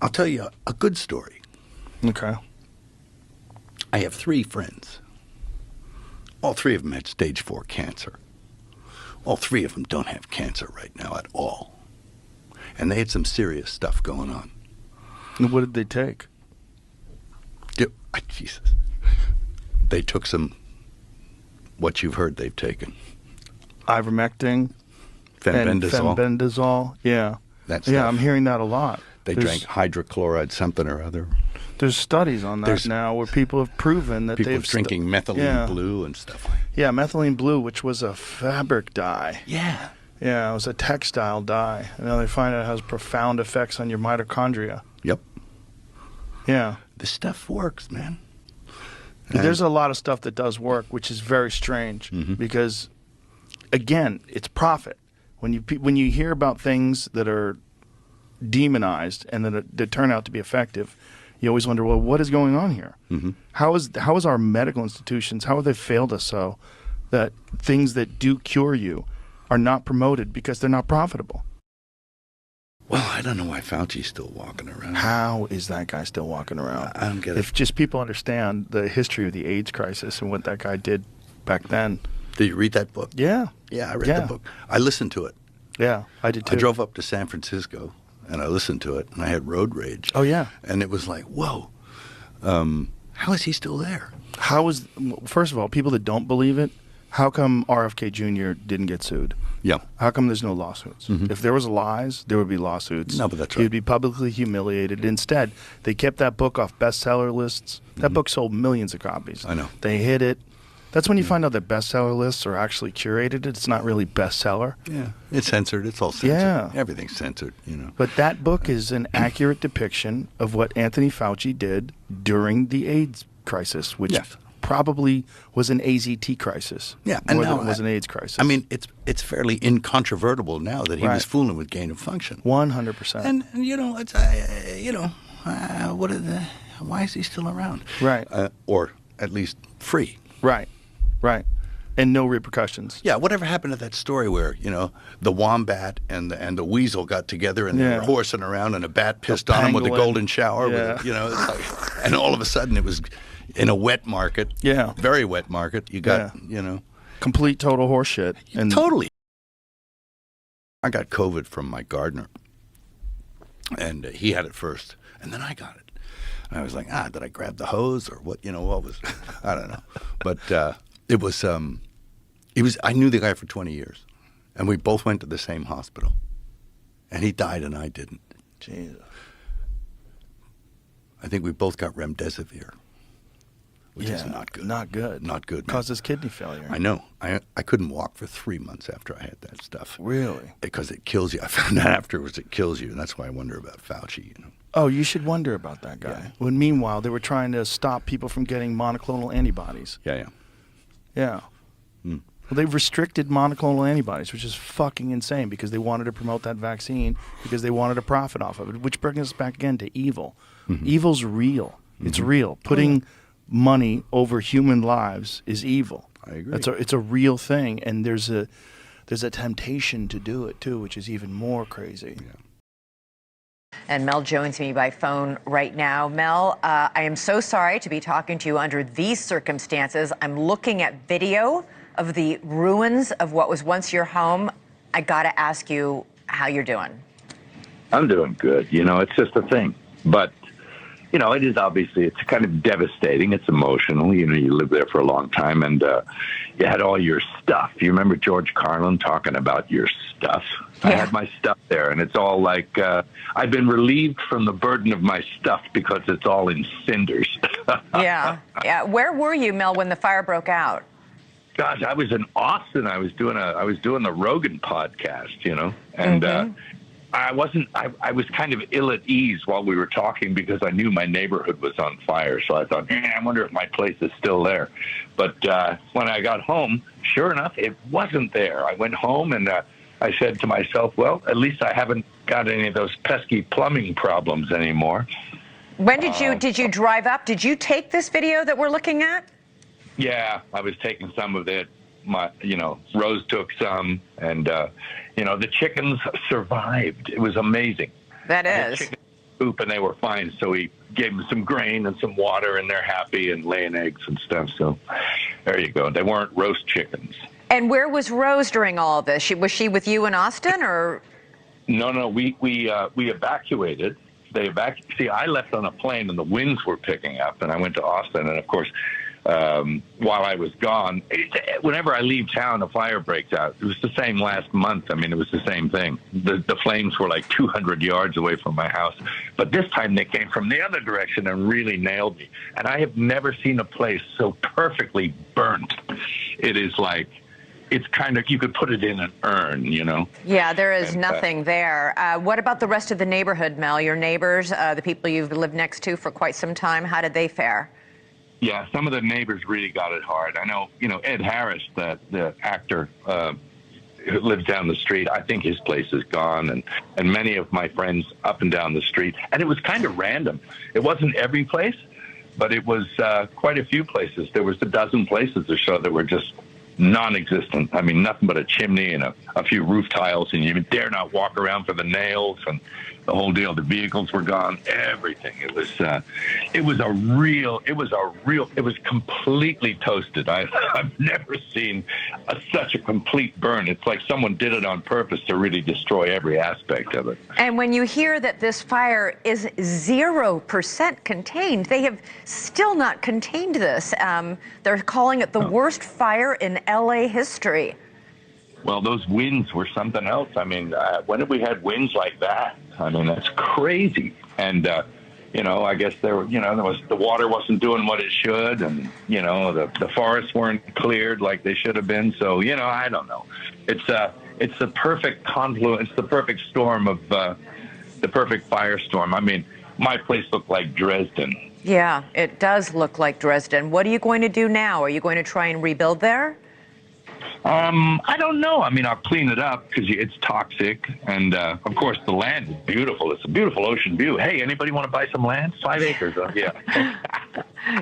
I'll tell you a good story. Okay. I have 3 friends. All 3 of them had stage 4 cancer. All 3 of them don't have cancer right now at all. And they had some serious stuff going on. And what did they take? Jesus. They took some, what you've heard they've taken. Ivermectin. Fenbendazole. Fenbendazole. Yeah. That stuff. Yeah, I'm hearing that a lot. They drank hydrochloride something or other. There's studies on that now where people have proven that people are drinking methylene blue and stuff like that. Yeah, methylene blue, which was a fabric dye. Yeah. Yeah, it was a textile dye. And now they find out it has profound effects on your mitochondria. Yep. Yeah. This stuff works, man. There's a lot of stuff that does work, which is very strange because, again, it's profit. When you hear about things that are demonized and that turn out to be effective, you always wonder, well, what is going on here? How is our medical institutions, how have they failed us so that things that do cure you are not promoted because they're not profitable? Well, I don't know why Fauci's still walking around. How is that guy still walking around? I don't get it. If just people understand the history of the AIDS crisis and what that guy did back then. Did you read that book? Yeah. Yeah, I read the book. I listened to it. Yeah, I did too. I drove up to San Francisco and I listened to it and I had road rage. Oh, yeah. And it was like, whoa, how is he still there? First of all, people that don't believe it, how come RFK Jr. didn't get sued? Yeah. How come there's no lawsuits? If there was lies, there would be lawsuits. No, but that's right. He'd be publicly humiliated. Instead, they kept that book off bestseller lists. That book sold millions of copies. I know. They hid it. That's when you find out that bestseller lists are actually curated. It's not really bestseller. Yeah. It's censored. It's all censored. Yeah. Everything's censored, you know. But that book is an accurate depiction of what Anthony Fauci did during the AIDS crisis, which probably was an AZT crisis. Yeah, more than it was an AIDS crisis. I mean, it's fairly incontrovertible now that he was fooling with gain of function. 100%. And you know, it's why is he still around? Right. Or at least free. Right. Right. And no repercussions. Yeah, whatever happened to that story where, you know, the wombat and the weasel got together and they were horsing around and a bat pissed on him with a golden shower. With, you know, it's like, and all of a sudden it was in a wet market. Yeah. Very wet market. You got, you know. Complete total horseshit. And totally. I got COVID from my gardener. And he had it first. And then I got it. And I was like, did I grab the hose or what? You know, what was, I don't know. But it was, I knew the guy for 20 years. And we both went to the same hospital. And he died and I didn't. Jesus. I think we both got remdesivir, which is not good. Not good. Not good, man. Causes kidney failure. I know. I couldn't walk for 3 months after I had that stuff. Really? Because it kills you. I found out afterwards it kills you, and that's why I wonder about Fauci, you know. Oh, you should wonder about that guy. Yeah. When meanwhile, they were trying to stop people from getting monoclonal antibodies. Yeah. Well, they've restricted monoclonal antibodies, which is fucking insane because they wanted to promote that vaccine because they wanted to profit off of it, which brings us back again to evil. Evil's real. It's real. Putting money over human lives is evil. I agree. It's a real thing, and there's a temptation to do it too, which is even more crazy. Yeah. And Mel joins me by phone right now. Mel, I am so sorry to be talking to you under these circumstances. I'm looking at video of the ruins of what was once your home. I got to ask you how you're doing. I'm doing good. You know, it's just a thing. But, you know, it is obviously, it's kind of devastating. It's emotional. You know, you lived there for a long time and you had all your stuff. You remember George Carlin talking about your stuff? Yeah. I had my stuff there, and it's all like, I've been relieved from the burden of my stuff because it's all in cinders. Yeah. Where were you, Mel, when the fire broke out? Gosh, I was in Austin. I was doing the Rogan podcast, you know, and I was kind of ill at ease while we were talking because I knew my neighborhood was on fire. So I thought, I wonder if my place is still there. But when I got home, sure enough, it wasn't there. I went home and I said to myself, well, at least I haven't got any of those pesky plumbing problems anymore. When did you drive up? Did you take this video that we're looking at? Yeah, I was taking some of it. Rose took some, and the chickens survived. It was amazing. That is. poop and they were fine. So he gave them some grain and some water, and they're happy and laying eggs and stuff. So there you go. They weren't roast chickens. And where was Rose during all of this? Was she with you in Austin, or? No, we evacuated. See, I left on a plane and the winds were picking up, and I went to Austin. And of course, while I was gone, whenever I leave town, a fire breaks out. It was the same last month. I mean, it was the same thing. The flames were like 200 yards away from my house. But this time they came from the other direction and really nailed me. And I have never seen a place so perfectly burnt. It is like, it's kind of, you could put it in an urn, you know? Yeah, there is nothing there. What about the rest of the neighborhood, Mel? Your neighbors, the people you've lived next to for quite some time, how did they fare? Yeah, some of the neighbors really got it hard. I know, Ed Harris, the actor who lives down the street, I think his place is gone, and many of my friends up and down the street. And it was kind of random. It wasn't every place, but it was quite a few places. There was a dozen places or so that were just non-existent. I mean, nothing but a chimney and a few roof tiles, and you dare not walk around for the nails and the whole deal. The vehicles were gone, everything. It was completely toasted. I've never seen such a complete burn. It's like someone did it on purpose to really destroy every aspect of it. And when you hear that this fire is 0% contained, they have still not contained this. They're calling it the worst fire in LA history. Well, those winds were something else. I mean, when have we had winds like that? I mean, that's crazy. And, I guess the water wasn't doing what it should, and, the forests weren't cleared like they should have been. So, I don't know. It's the perfect confluence, the perfect storm of the perfect firestorm. I mean, my place looked like Dresden. Yeah, it does look like Dresden. What are you going to do now? Are you going to try and rebuild there? I don't know. I mean, I'll clean it up because it's toxic. And, of course, the land is beautiful. It's a beautiful ocean view. Hey, anybody want to buy some land? 5 acres. Yeah.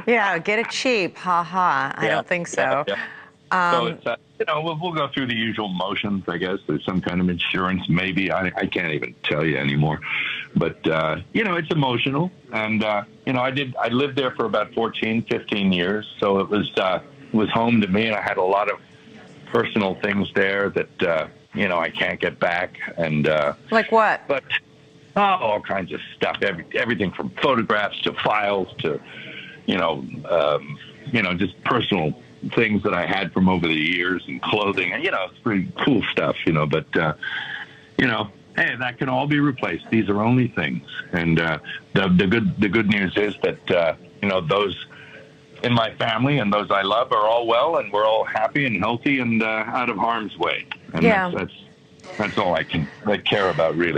Yeah, get it cheap. Ha ha. I don't think so. Yeah. So it's, we'll go through the usual motions, I guess. There's some kind of insurance, maybe. I can't even tell you anymore. But, it's emotional. And, I lived there for about 14, 15 years. So it was home to me, and I had a lot of personal things there that I can't get back, and like what? But all kinds of stuff, everything from photographs to files to just personal things that I had from over the years, and clothing, and it's pretty cool stuff, but hey, that can all be replaced. These are only things, and the good news is that those in my family and those I love are all well, and we're all happy and healthy and out of harm's way. And that's all I care about, really.